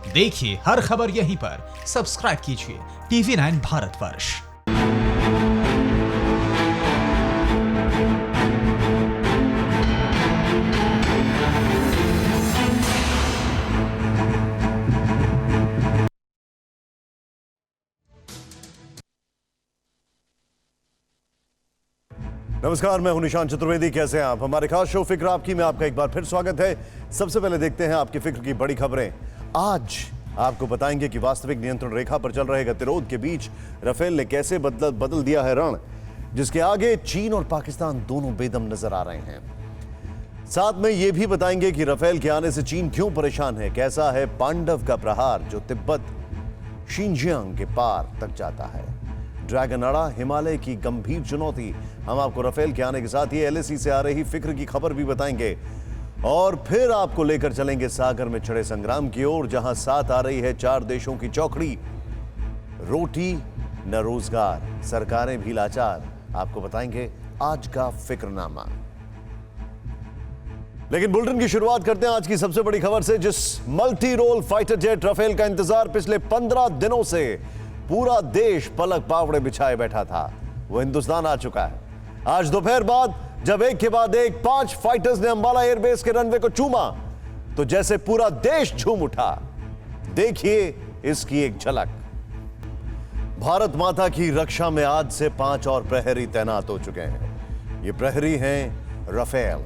देखिए हर खबर यहीं पर। सब्सक्राइब कीजिए TV9 भारतवर्ष। नमस्कार, मैं हूं निशान चतुर्वेदी। कैसे हैं आप? हमारे खास शो फिक्र आपकी में आपका एक बार फिर स्वागत है। सबसे पहले देखते हैं आपकी फिक्र की बड़ी खबरें। आज आपको बताएंगे कि वास्तविक नियंत्रण रेखा पर चल रहे गतिरोध के बीच राफेल ने कैसे बदल दिया है रण, जिसके आगे चीन और पाकिस्तान दोनों बेदम नजर आ रहे हैं। साथ में यह भी बताएंगे कि राफेल के आने से चीन क्यों परेशान है, कैसा है पांडव का प्रहार जो तिब्बत शिनजियांग के पार तक जाता है। ड्रैगन अड़ा हिमालय की गंभीर चुनौती। हम आपको राफेल के आने के साथ ही LAC से आ रही फिक्र की खबर भी बताएंगे और फिर आपको लेकर चलेंगे सागर में छिड़े संग्राम की ओर, जहां साथ आ रही है 4 देशों की चौकड़ी। रोटी न रोजगार, सरकारें भी लाचार। आपको बताएंगे आज का फिक्रनामा। लेकिन बुलेटिन की शुरुआत करते हैं आज की सबसे बड़ी खबर से, जिस multi role fighter jet Rafale का इंतजार पिछले 15 दिनों से पूरा देश पलक पावड़े बिछाए बैठा था, वो हिंदुस्तान आ चुका है। आज दोपहर बाद जब एक के बाद एक 5 फाइटर्स ने अंबाला एयरबेस के रनवे को चूमा, तो जैसे पूरा देश झूम उठा। देखिए इसकी एक झलक। भारत माता की रक्षा में आज से 5 और प्रहरी तैनात हो चुके हैं। ये प्रहरी हैं राफेल,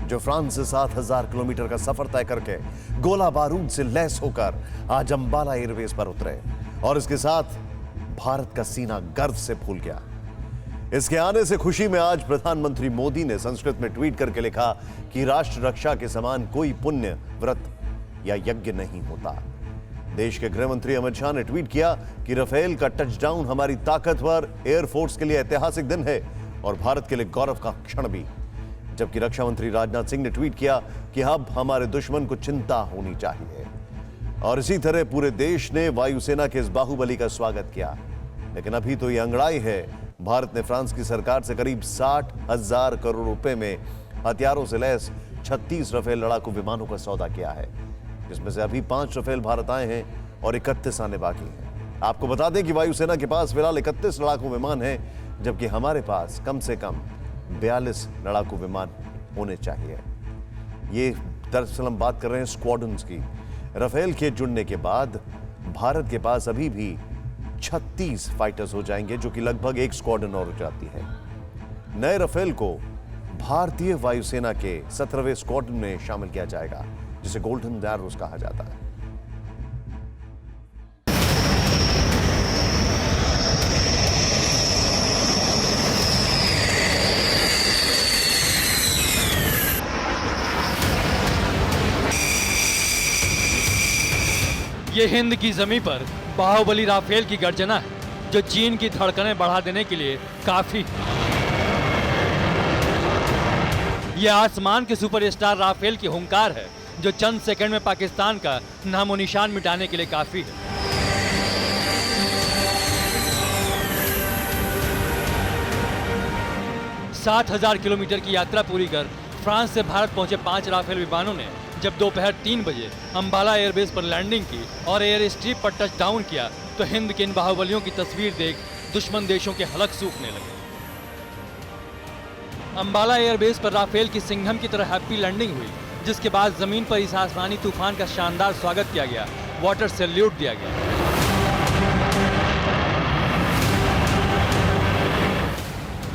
जो फ्रांस से 7000 किलोमीटर का सफर तय करके गोला बारूद से लैस होकर आज अंबाला एयरबेस पर उतरे और इसके साथ भारत का सीना गर्व से फूल गया। इसके आने से खुशी में आज प्रधानमंत्री मोदी ने संस्कृत में ट्वीट करके लिखा कि राष्ट्र रक्षा के समान कोई पुण्य व्रत या यज्ञ नहीं होता। देश के गृह मंत्री अमित शाह ने ट्वीट किया कि राफेल का टचडाउन हमारी ताकतवर एयरफोर्स के लिए ऐतिहासिक दिन है और भारत के लिए गौरव का क्षण भी। जबकि रक्षा मंत्री राजनाथ सिंह ने ट्वीट किया कि अब हमारे दुश्मन को चिंता होनी चाहिए। और इसी तरह पूरे देश ने वायुसेना के इस बाहुबली का स्वागत किया। लेकिन अभी तो ये अंगड़ाई है। भारत ने फ्रांस की सरकार से करीब 60,000 करोड़ रुपए में हथियारों से लैस 36 राफेल लड़ाकू विमानों का सौदा किया है, जिसमें से अभी 5 राफेल भारत आए हैं और 31 आने बाकी हैं। आपको बता दें कि वायुसेना के पास फिलहाल 31 लड़ाकू विमान हैं, जबकि हमारे पास कम से कम 42 लड़ाकू विमान होने चाहिए। ये दरअसल हम बात कर रहे हैं स्क्वाड्रन्स की। राफेल के जुड़ने के बाद भारत के पास अभी भी 36 फाइटर्स हो जाएंगे, जो कि लगभग एक स्क्वाड्रन और हो जाती है। नए राफेल को भारतीय वायुसेना के 17वें स्क्वाड्रन में शामिल किया जाएगा, जिसे गोल्डन एरोज कहा जाता है। ये हिंद की जमीन पर बाहुबली राफेल की गर्जना है, जो चीन की धड़कनें बढ़ा देने के लिए काफी है। ये आसमान के सुपरस्टार राफेल की हुंकार है, जो चंद सेकंड में पाकिस्तान का नामो निशान मिटाने के लिए काफी है। सात 1000 किलोमीटर की यात्रा पूरी कर फ्रांस से भारत पहुंचे 5 राफेल विमानों ने जब दोपहर 3 बजे अंबाला एयरबेस पर लैंडिंग की और एयर स्ट्रिप पर टच डाउन किया, तो हिंद के इन बाहुबलियों की तस्वीर देख दुश्मन देशों के हलक सूखने लगे। अंबाला एयरबेस पर राफेल की सिंघम की तरह हैप्पी लैंडिंग हुई, जिसके बाद जमीन पर इस आसमानी तूफान का शानदार स्वागत किया गया, वाटर सैल्यूट दिया गया।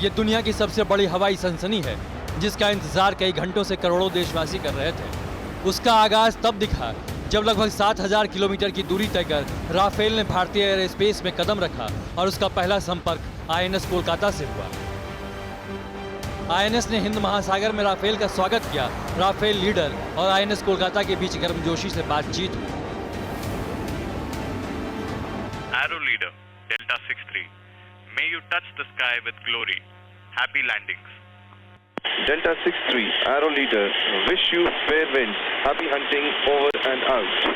ये दुनिया की सबसे बड़ी हवाई सनसनी है, जिसका इंतजार कई घंटों से करोड़ों देशवासी कर रहे थे। उसका आगाज तब दिखा जब लगभग 7000 किलोमीटर की दूरी तय कर राफेल ने भारतीय एयर स्पेस में कदम रखा और उसका पहला संपर्क INS कोलकाता से हुआ। INS ने हिंद महासागर में राफेल का स्वागत किया। राफेल लीडर और INS कोलकाता के बीच गर्मजोशी से बातचीत हुई। Arrow leader, Delta 63. May you touch the sky with glory. Happy landings. Delta 63, Arrow leader, wish you fair winds. Happy hunting over and out.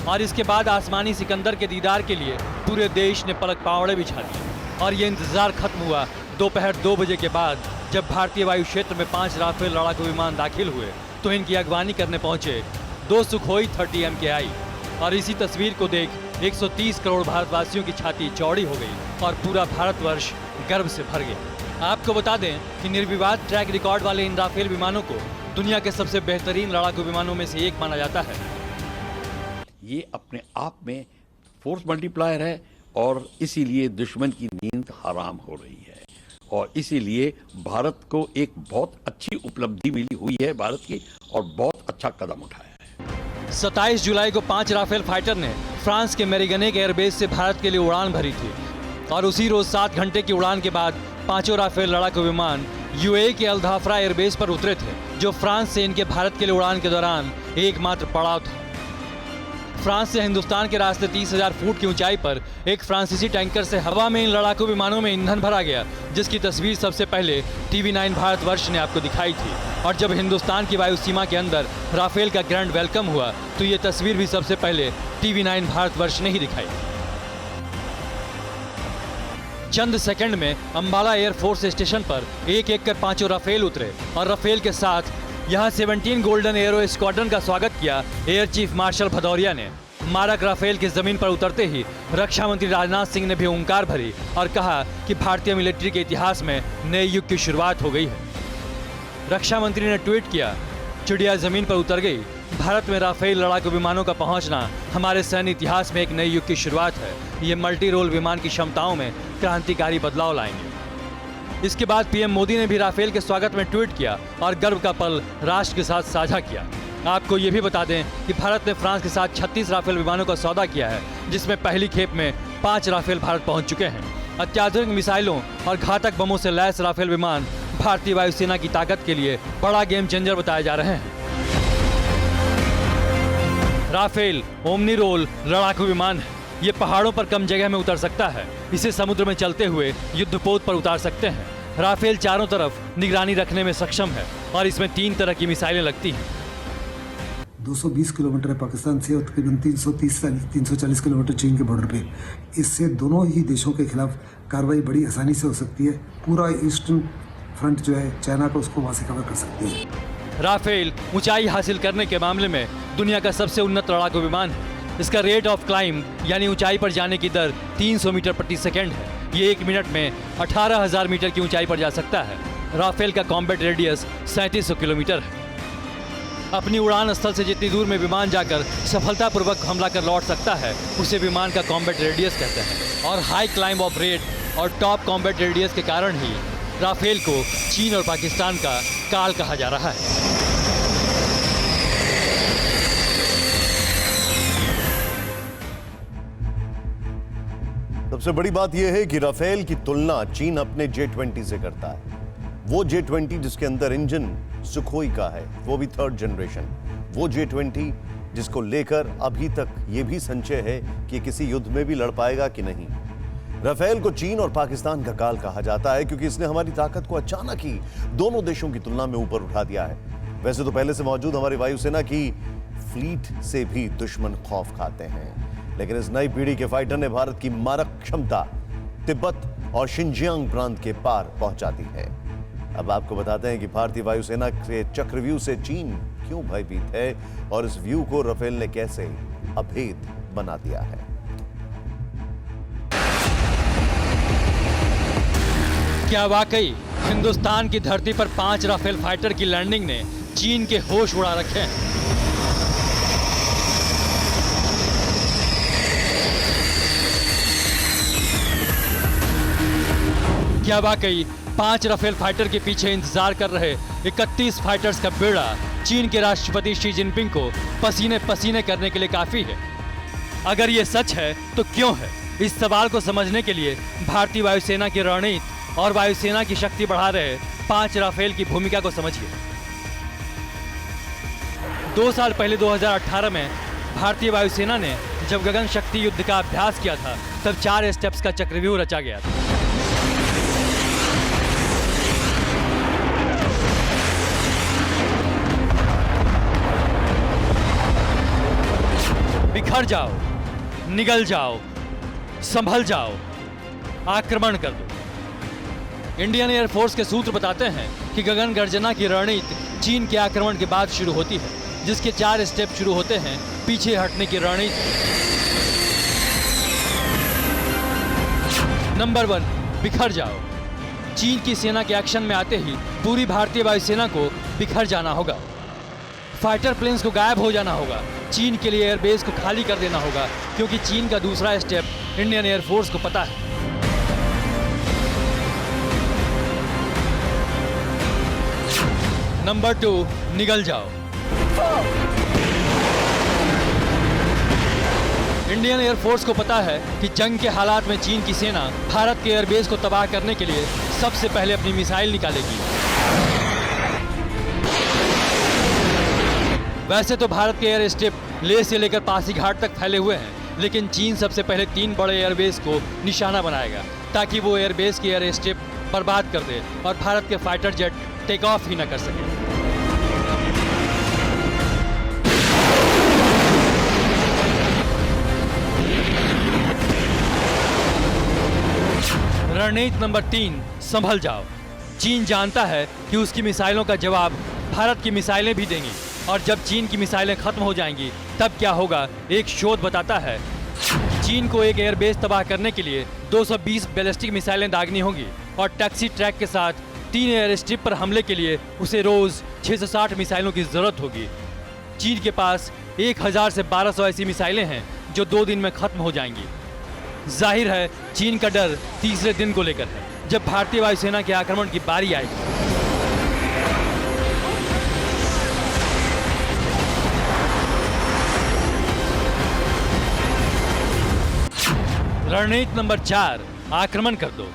और इसके बाद आसमानी सिकंदर के दीदार के लिए पूरे देश ने पलक पावड़े बिछा दिए और ये इंतजार खत्म हुआ दोपहर 2 बजे के बाद, जब भारतीय वायु क्षेत्र में 5 राफेल लड़ाकू विमान दाखिल हुए तो इनकी अगवानी करने पहुंचे 2 सुखोई 30 MKI और इसी तस्वीर को देख 130 करोड़ भारतवासियों की छाती चौड़ी हो गई और पूरा भारतवर्ष गर्व से भर गया। आपको बता दें कि निर्विवाद ट्रैक रिकॉर्ड वाले इन राफेल विमानों को दुनिया के सबसे बेहतरीन लड़ाकू विमानों में से एक माना जाता है। ये अपने आप में फोर्स मल्टीप्लायर है और इसीलिए दुश्मन की नींद हराम हो रही है और इसीलिए भारत को एक बहुत अच्छी उपलब्धि मिली हुई है भारत की और बहुत अच्छा कदम उठाया है। 27 जुलाई को 5 राफेल फाइटर ने फ्रांस के मेरिगनेक एयरबेस से भारत के लिए उड़ान भरी थी और उसी रोज 7 घंटे की उड़ान के बाद पांचों राफेल लड़ाकू विमान यूएई के अल-धाफरा एयरबेस पर उतरे थे, जो फ्रांस से इनके भारत के लिए उड़ान के दौरान एकमात्र पड़ाव था। फ्रांस से हिंदुस्तान के रास्ते 30,000 फुट की ऊंचाई पर एक फ्रांसीसी टैंकर से हवा में इन लड़ाकू विमानों में ईंधन भरा गया, जिसकी तस्वीर सबसे पहले TV9 भारतवर्ष ने आपको दिखाई थी। और जब हिंदुस्तान की वायु सीमा के अंदर राफेल का ग्रैंड वेलकम हुआ तो ये तस्वीर भी सबसे पहले TV9 भारतवर्ष ने ही दिखाई। चंद सेकंड में अंबाला एयरफोर्स स्टेशन पर एक एक कर पांचों राफेल उतरे और राफेल के साथ यहां 17 गोल्डन एरो स्क्वाड्रन का स्वागत किया एयर चीफ मार्शल भदौरिया ने। मारक राफेल की जमीन पर उतरते ही रक्षा मंत्री राजनाथ सिंह ने भी ओंकार भरी और कहा कि भारतीय मिलिट्री के इतिहास में नए युग की शुरुआत हो गई है। रक्षा मंत्री ने ट्वीट किया, चिड़िया जमीन पर उतर गई, भारत में राफेल लड़ाकू विमानों का पहुंचना हमारे सैन्य इतिहास में एक नए युग की शुरुआत है। ये मल्टी रोल विमान की क्षमताओं में क्रांतिकारी बदलाव लाएंगे। इसके बाद पीएम मोदी ने भी राफेल के स्वागत में ट्वीट किया और गर्व का पल राष्ट्र के साथ साझा किया। आपको ये भी बता दें कि भारत ने फ्रांस के साथ 36 राफेल विमानों का सौदा किया है, जिसमें पहली खेप में 5 राफेल भारत पहुंच चुके हैं। अत्याधुनिक मिसाइलों और घातक बमों से लैस राफेल विमान भारतीय वायुसेना की ताकत के लिए बड़ा गेम चेंजर बताए जा रहे हैं। राफेल ओमनी रोल लड़ाकू विमान है। ये पहाड़ों पर कम जगह में उतर सकता है, इसे समुद्र में चलते हुए युद्धपोत पर उतार सकते हैं। राफेल चारों तरफ निगरानी रखने में सक्षम है और इसमें 3 तरह की मिसाइलें लगती हैं। 220 किलोमीटर है पाकिस्तान से और तकरीबन 340 किलोमीटर चीन के बॉर्डर पे। इससे दोनों ही देशों के खिलाफ कार्रवाई बड़ी आसानी से हो सकती है। पूरा ईस्टर्न फ्रंट जो है चाइना को उसको वहाँ से कवर कर सकती है। राफेल ऊंचाई हासिल करने के मामले में दुनिया का सबसे उन्नत लड़ाकू विमान है। इसका रेट ऑफ क्लाइंब यानी ऊंचाई पर जाने की दर 300 मीटर प्रति सेकेंड है। ये 1 मिनट में 18,000 मीटर की ऊंचाई पर जा सकता है। राफेल का कॉम्बैट रेडियस 3700 किलोमीटर है। अपनी उड़ान स्थल से जितनी दूर में विमान जाकर सफलतापूर्वक हमला कर लौट सकता है, उसे विमान का कॉम्बैट रेडियस कहते हैं। और हाई क्लाइंब ऑफ रेट और टॉप कॉम्बैट रेडियस के कारण ही राफेल को चीन और पाकिस्तान का काल कहा जा रहा है। सबसे बड़ी बात यह है कि राफेल की तुलना चीन अपने J-20 से करता है। वो J-20 जिसके अंदर इंजन सुखोई का है, वो भी 3rd जनरेशन। वो J-20 जिसको लेकर अभी तक ये भी संशय है कि किसी युद्ध में भी लड़ पाएगा कि नहीं। राफेल को चीन और पाकिस्तान का काल कहा जाता है क्योंकि इसने हमारी ताकत को अचानक ही दोनों देशों की तुलना में ऊपर उठा दिया है। वैसे तो पहले से मौजूद हमारी वायुसेना की फ्लीट से भी दुश्मन खौफ खाते हैं, लेकिन इस नई पीढ़ी के फाइटर ने भारत की मारक क्षमता तिब्बत और शिनजियांग प्रांत के पार पहुंचा दी है। अब आपको बताते हैं कि भारतीय वायुसेना के चक्रव्यूह से चीन क्यों भयभीत है और इस व्यू को राफेल ने कैसे अभेद बना दिया है। क्या वाकई हिंदुस्तान की धरती पर 5 राफेल फाइटर की लैंडिंग ने चीन के होश उड़ा रखे हैं? क्या वाकई 5 राफेल फाइटर के पीछे इंतजार कर रहे 31 फाइटर्स का बेड़ा चीन के राष्ट्रपति शी जिनपिंग को पसीने पसीने करने के लिए काफी है? अगर ये सच है तो क्यों है? इस सवाल को समझने के लिए भारतीय वायुसेना की रणनीति और वायुसेना की शक्ति बढ़ा रहे 5 राफेल की भूमिका को समझिए। 2 साल पहले 2018 में भारतीय वायुसेना ने जब गगन शक्ति युद्ध का अभ्यास किया था, तब 4 स्टेप्स का चक्रव्यूह रचा गया था। बिखर जाओ, निगल जाओ, संभल जाओ, आक्रमण कर दो। इंडियन एयरफोर्स के सूत्र बताते हैं कि गगन गर्जना की रणनीति चीन के आक्रमण के बाद शुरू होती है। जिसके 4 स्टेप शुरू होते हैं पीछे हटने की रणनीति। नंबर 1, बिखर जाओ। चीन की सेना के एक्शन में आते ही पूरी भारतीय वायुसेना को बिखर जाना होगा। फाइटर प्लेन्स को गायब हो जाना होगा। चीन के लिए एयरबेस को खाली कर देना होगा, क्योंकि चीन का दूसरा स्टेप इंडियन एयरफोर्स को पता है। नंबर 2, निगल जाओ। इंडियन एयरफोर्स को पता है कि जंग के हालात में चीन की सेना भारत के एयरबेस को तबाह करने के लिए सबसे पहले अपनी मिसाइल निकालेगी। वैसे तो भारत के एयर स्ट्रिप लेह से लेकर पासीघाट तक फैले हुए हैं, लेकिन चीन सबसे पहले 3 बड़े एयरबेस को निशाना बनाएगा, ताकि वो एयरबेस की एयर स्ट्रिप बर्बाद कर दे और भारत के फाइटर जेट टेक ऑफ ही न कर सके। रणनीति नंबर 3, संभल जाओ। चीन जानता है कि उसकी मिसाइलों का जवाब भारत की मिसाइलें भी देंगी, और जब चीन की मिसाइलें खत्म हो जाएंगी तब क्या होगा, एक शोध बताता है। चीन को एक एयरबेस तबाह करने के लिए 220 बैलिस्टिक मिसाइलें दागनी होंगी, और टैक्सी ट्रैक के साथ 3 एयर स्ट्रिप पर हमले के लिए उसे रोज 660 मिसाइलों की जरूरत होगी। चीन के पास 1000 से 1200 ऐसी मिसाइलें हैं जो 2 दिन में खत्म हो जाएंगी। जाहिर है चीन का डर तीसरे दिन को लेकर है, जब भारतीय वायुसेना के आक्रमण की बारी आएगी। रणनीति नंबर 4, आक्रमण कर दो।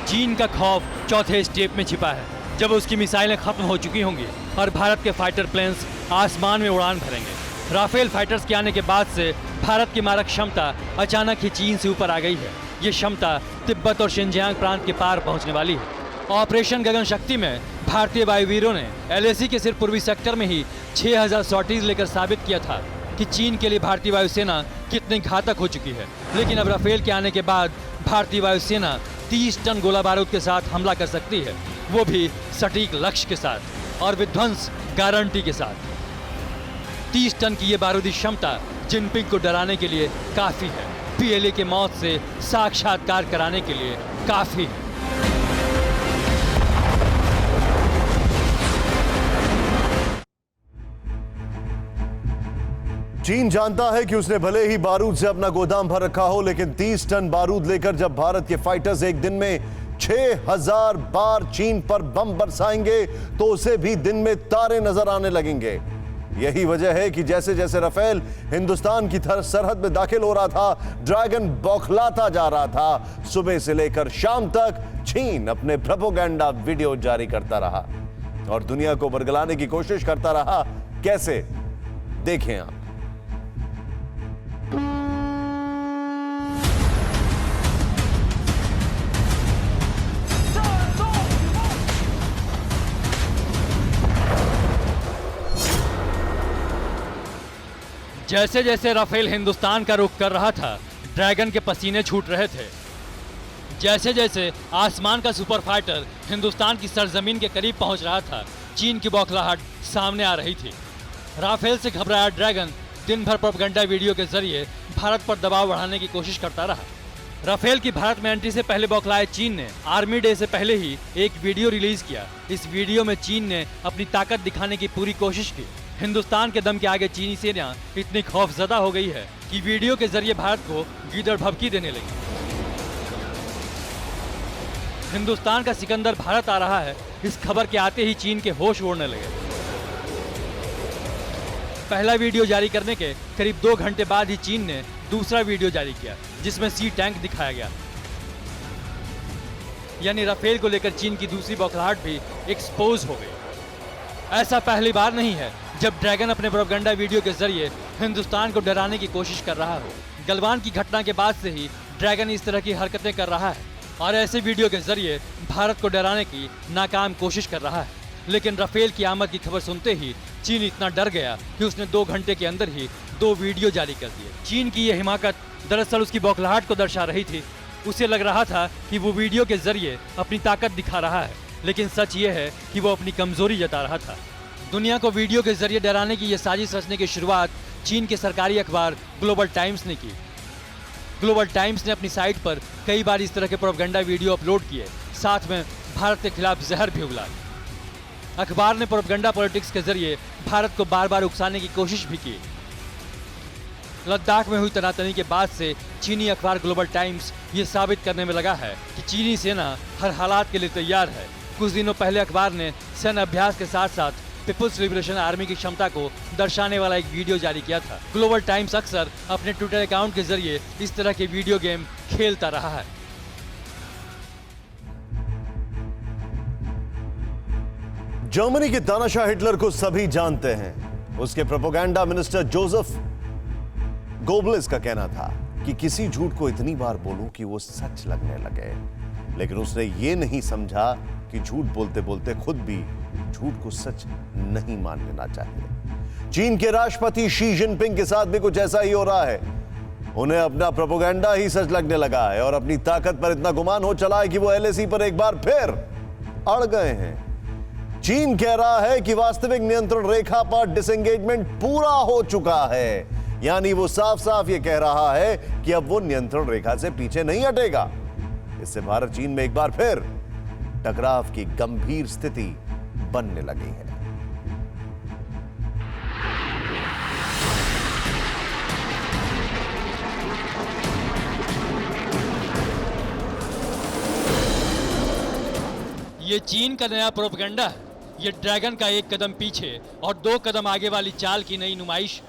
चीन का खौफ चौथे स्टेप में छिपा है, जब उसकी मिसाइलें खत्म हो चुकी होंगी और भारत के फाइटर प्लेन्स आसमान में उड़ान भरेंगे। राफेल फाइटर्स के आने के बाद से भारत की मारक क्षमता अचानक ही चीन से ऊपर आ गई है। ये क्षमता तिब्बत और शिनजियांग प्रांत के पार पहुंचने वाली है। ऑपरेशन गगन शक्ति में भारतीय वायुवीरों ने LAC के सिर्फ पूर्वी सेक्टर में ही 6000 सॉर्टीज लेकर साबित किया था कि चीन के लिए भारतीय वायुसेना कितनी घातक हो चुकी है। लेकिन अब राफेल के आने के बाद भारतीय वायुसेना 30 टन गोला बारूद के साथ हमला कर सकती है, वो भी सटीक लक्ष्य के साथ और विध्वंस गारंटी के साथ। 30 टन की ये बारूदी क्षमता जिनपिंग को डराने के लिए काफी है, PLA के मौत से साक्षात्कार कराने के लिए काफी है। चीन जानता है कि उसने भले ही बारूद से अपना गोदाम भर रखा हो, लेकिन 30 टन बारूद लेकर जब भारत के फाइटर्स एक दिन में 6000 बार चीन पर बम बरसाएंगे तो उसे भी दिन में तारे नजर आने लगेंगे। यही वजह है कि जैसे जैसे राफेल हिंदुस्तान की सरहद में दाखिल हो रहा था, ड्रैगन बौखलाता जा रहा था। सुबह से लेकर शाम तक चीन अपने प्रोपेगेंडा वीडियो जारी करता रहा और दुनिया को बरगलाने की कोशिश करता रहा। कैसे, देखें आप। जैसे जैसे राफेल हिंदुस्तान का रुख कर रहा था, ड्रैगन के पसीने छूट रहे थे। जैसे जैसे आसमान का सुपर फाइटर हिंदुस्तान की सरजमीन के करीब पहुंच रहा था, चीन की बौखलाहट सामने आ रही थी। राफेल से घबराया ड्रैगन दिन भर प्रोपेगेंडा वीडियो के जरिए भारत पर दबाव बढ़ाने की कोशिश करता रहा। राफेल की भारत में एंट्री से पहले बौखलाए चीन ने आर्मी डे से पहले ही एक वीडियो रिलीज किया। इस वीडियो में चीन ने अपनी ताकत दिखाने की पूरी कोशिश की। हिंदुस्तान के दम के आगे चीनी सेना इतनी खौफजदा हो गई है कि वीडियो के जरिए भारत को गीदड़ भभकी देने लगी। हिंदुस्तान का सिकंदर भारत आ रहा है, इस खबर के आते ही चीन के होश उड़ने लगे। पहला वीडियो जारी करने के करीब 2 घंटे बाद ही चीन ने दूसरा वीडियो जारी किया, जिसमें सी टैंक दिखाया गया। यानी राफेल को लेकर चीन की दूसरी बौखलाहट भी एक्सपोज हो गई। ऐसा पहली बार नहीं है जब ड्रैगन अपने प्रोपेगेंडा वीडियो के जरिए हिंदुस्तान को डराने की कोशिश कर रहा हो। गलवान की घटना के बाद से ही ड्रैगन इस तरह की हरकतें कर रहा है और ऐसे वीडियो के जरिए भारत को डराने की नाकाम कोशिश कर रहा है। लेकिन राफेल की आमद की खबर सुनते ही चीन इतना डर गया कि उसने 2 घंटे के अंदर ही 2 वीडियो जारी कर दिए। चीन की यह हिमाकत दरअसल उसकी बौखलाहट को दर्शा रही थी। उसे लग रहा था कि वो वीडियो के जरिए अपनी ताकत दिखा रहा है, लेकिन सच ये है कि वो अपनी कमजोरी जता रहा था। दुनिया को वीडियो के जरिए डराने की यह साजिश रचने की शुरुआत चीन के सरकारी अखबार ग्लोबल टाइम्स ने की। ग्लोबल टाइम्स ने अपनी साइट पर कई बार इस तरह के प्रोपेगेंडा वीडियो अपलोड किए, साथ में भारत के खिलाफ जहर भी उगला। अखबार ने प्रोपेगेंडा पॉलिटिक्स के जरिए भारत को बार बार उकसाने की कोशिश भी की। लद्दाख में हुई तनातनी के बाद से चीनी अखबार ग्लोबल टाइम्स ये साबित करने में लगा है कि चीनी सेना हर हालात के लिए तैयार है। कुछ दिनों पहले अखबार ने सैन्य अभ्यास के साथ साथ पीपुल्स लिबरेशन आर्मी की क्षमता को दर्शाने वाला एक वीडियो जारी किया था। ग्लोबल टाइम्स अक्सर अपने ट्विटर अकाउंट के जरिए इस तरह के वीडियो गेम खेलता रहा है। जर्मनी के तानाशाह हिटलर को सभी जानते हैं। उसके प्रोपेगेंडा मिनिस्टर जोसेफ गोबलिस का कहना था कि किसी झूठ को इतनी बार बोलूं कि वो सच लगने लगे, लेकिन उसने ये नहीं समझा कि झूठ बोलते बोलते खुद भी झूठ को सच नहीं मान लेना चाहिए। चीन के राष्ट्रपति शी जिनपिंग के साथ भी कुछ ऐसा ही हो रहा है। उन्हें अपना प्रोपेगेंडा ही सच लगने लगा है और अपनी ताकत पर इतना गुमान हो चला है कि वो एलएसी पर एक बार फिर अड़ गए हैं। चीन कह रहा है कि वास्तविक नियंत्रण रेखा पर डिसएंगेजमेंट पूरा हो चुका है, यानी वो साफ साफ ये कह रहा है कि अब वो नियंत्रण रेखा से पीछे नहीं हटेगा। इससे भारत चीन में एक बार फिर टकराव की गंभीर स्थिति बनने लगी है। ये चीन का नया प्रोपेगेंडा है। ये ड्रैगन का एक कदम पीछे और 2 कदम आगे वाली चाल की नई नुमाइश।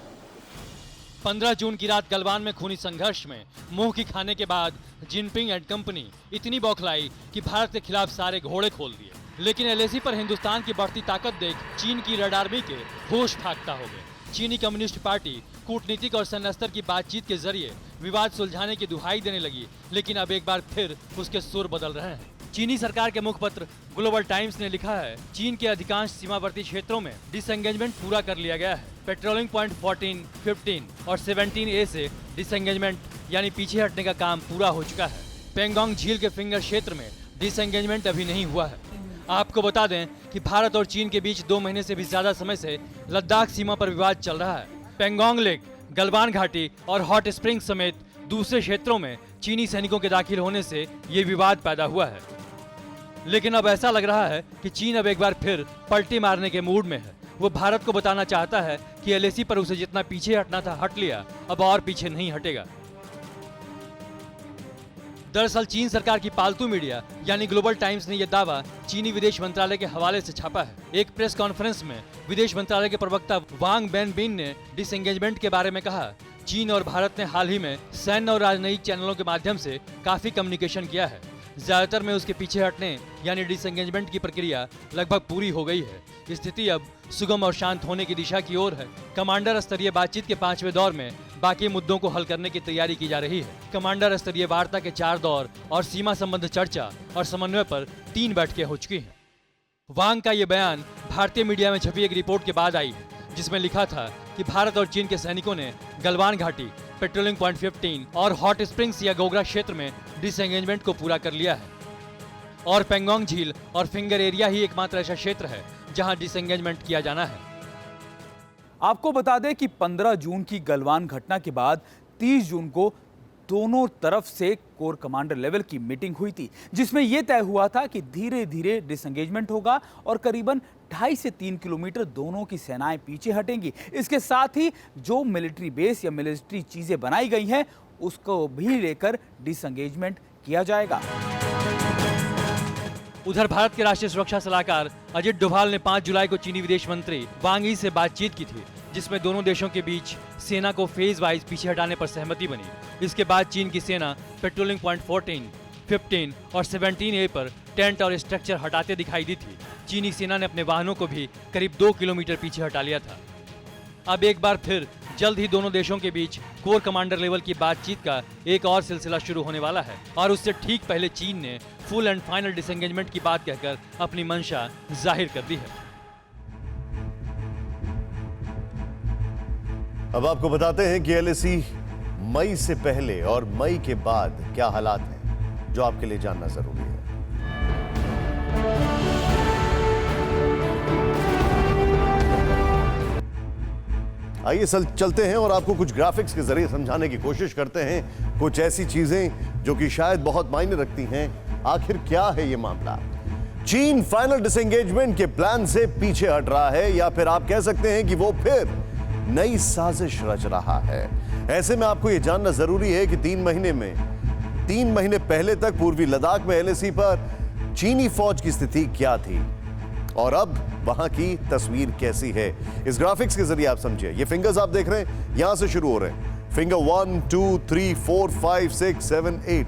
15 जून की रात गलवान में खूनी संघर्ष में मुंह की खाने के बाद जिनपिंग एंड कंपनी इतनी बौखलाई कि भारत के खिलाफ सारे घोड़े खोल दिए। लेकिन एलएसी पर हिंदुस्तान की बढ़ती ताकत देख चीन की रेड आर्मी के होश फाख्ता हो गए। चीनी कम्युनिस्ट पार्टी कूटनीतिक और सैन्य स्तर की बातचीत के जरिए विवाद सुलझाने की दुहाई देने लगी, लेकिन अब एक बार फिर उसके सुर बदल रहे हैं। चीनी सरकार के मुखपत्र ग्लोबल टाइम्स ने लिखा है, चीन के अधिकांश सीमावर्ती क्षेत्रों में डिसएंगेजमेंट पूरा कर लिया गया है। पेट्रोलिंग पॉइंट 14, 15 और 17A से डिसएंगेजमेंट यानी पीछे हटने का काम पूरा हो चुका है। पेंगोंग झील के फिंगर क्षेत्र में डिसएंगेजमेंट अभी नहीं हुआ है। आपको बता दें कि भारत और चीन के बीच 2 महीने से भी ज्यादा समय से लद्दाख सीमा पर विवाद चल रहा है। पेंगोंग लेक, गलवान घाटी और हॉट स्प्रिंग समेत दूसरे क्षेत्रों में चीनी सैनिकों के दाखिल होने से ये विवाद पैदा हुआ है। लेकिन अब ऐसा लग रहा है कि चीन अब एक बार फिर पलटी मारने के मूड में है। वो भारत को बताना चाहता है कि एलएसी पर उसे जितना पीछे हटना था हट लिया, अब और पीछे नहीं हटेगा। दरअसल चीन सरकार की पालतू मीडिया यानी ग्लोबल टाइम्स ने यह दावा चीनी विदेश मंत्रालय के हवाले से छापा है। एक प्रेस कॉन्फ्रेंस में विदेश मंत्रालय के प्रवक्ता वांग बेनबिन ने डिसएंगेजमेंट के बारे में कहा, चीन और भारत ने हाल ही में सैन्य और राजनयिक चैनलों के माध्यम से काफी कम्युनिकेशन किया है। ज्यादातर में उसके पीछे हटने यानी डिसएंगेजमेंट की प्रक्रिया लगभग पूरी हो गई है। स्थिति अब सुगम और शांत होने की दिशा की ओर है। कमांडर स्तरीय बातचीत के 5वें दौर में बाकी मुद्दों को हल करने की तैयारी की जा रही है। कमांडर स्तरीय वार्ता के 4 दौर और सीमा संबंध चर्चा और समन्वय पर 3 बैठकें हो चुकी हैं। वांग का ये बयान भारतीय मीडिया में छपी एक रिपोर्ट के बाद आई है, जिसमें लिखा था कि भारत और चीन के सैनिकों ने गलवान घाटी, पेट्रोलिंग पॉइंट 15 और हॉट स्प्रिंग्स या गोगरा क्षेत्र में डिसएंगेजमेंट को पूरा कर लिया है और पेंगोंग झील और फिंगर एरिया ही एकमात्र ऐसा क्षेत्र है जहां डिसएंगेजमेंट किया जाना है। आपको बता दें कि 15 जून की गलवान घटना के बाद 30 जून को दोनों तरफ से कोर कमांडर लेवल की मीटिंग हुई थी, जिसमें यह तय हुआ था कि धीरे धीरे डिसएंगेजमेंट होगा और करीबन 2.5 से 3 किलोमीटर दोनों की सेनाएं पीछे हटेंगी। इसके साथ ही जो मिलिट्री बेस या मिलिट्री चीजें बनाई गई हैं उसको भी लेकर डिसएंगेजमेंट किया जाएगा। उधर भारत के राष्ट्रीय सुरक्षा सलाहकार अजित डोभाल ने 5 जुलाई को चीनी विदेश मंत्री वांग यी से बातचीत की थी, जिसमें दोनों देशों के बीच सेना को फेज वाइज पीछे हटाने पर सहमति बनी। इसके बाद चीन की सेना पेट्रोलिंग पॉइंट 14, 15 और 17A पर टेंट और स्ट्रक्चर हटाते दिखाई दी थी। चीनी सेना ने अपने वाहनों को भी करीब 2 किलोमीटर पीछे हटा लिया था। अब एक बार फिर जल्द ही दोनों देशों के बीच कोर कमांडर लेवल की बातचीत का एक और सिलसिला शुरू होने वाला है और उससे ठीक पहले चीन ने फुल एंड फाइनल डिसएंगेजमेंट की बात कहकर अपनी मंशा जाहिर कर दी है। अब आपको बताते हैं कि एलएसी मई से पहले और मई के बाद क्या हालात हैं, जो आपके लिए जानना जरूरी है। आइए चलते हैं और आपको कुछ ग्राफिक्स के जरिए समझाने की कोशिश करते हैं कुछ ऐसी चीजें जो कि शायद बहुत मायने रखती हैं। आखिर क्या है ये मामला? चीन फाइनल डिसएंगेजमेंट के प्लान से पीछे हट रहा है, या फिर आप कह सकते हैं कि वो फिर नई साजिश रच रहा है। ऐसे में आपको यह जानना जरूरी है कि 3 महीने पहले तक पूर्वी लद्दाख में एलएसी पर चीनी फौज की स्थिति क्या थी और अब वहां की तस्वीर कैसी है। इस ग्राफिक्स के जरिए आप समझिए। ये फिंगर्स आप देख रहे हैं, यहां से शुरू हो रहे हैं। फिंगर 1 2 3 4 5 6 7 8।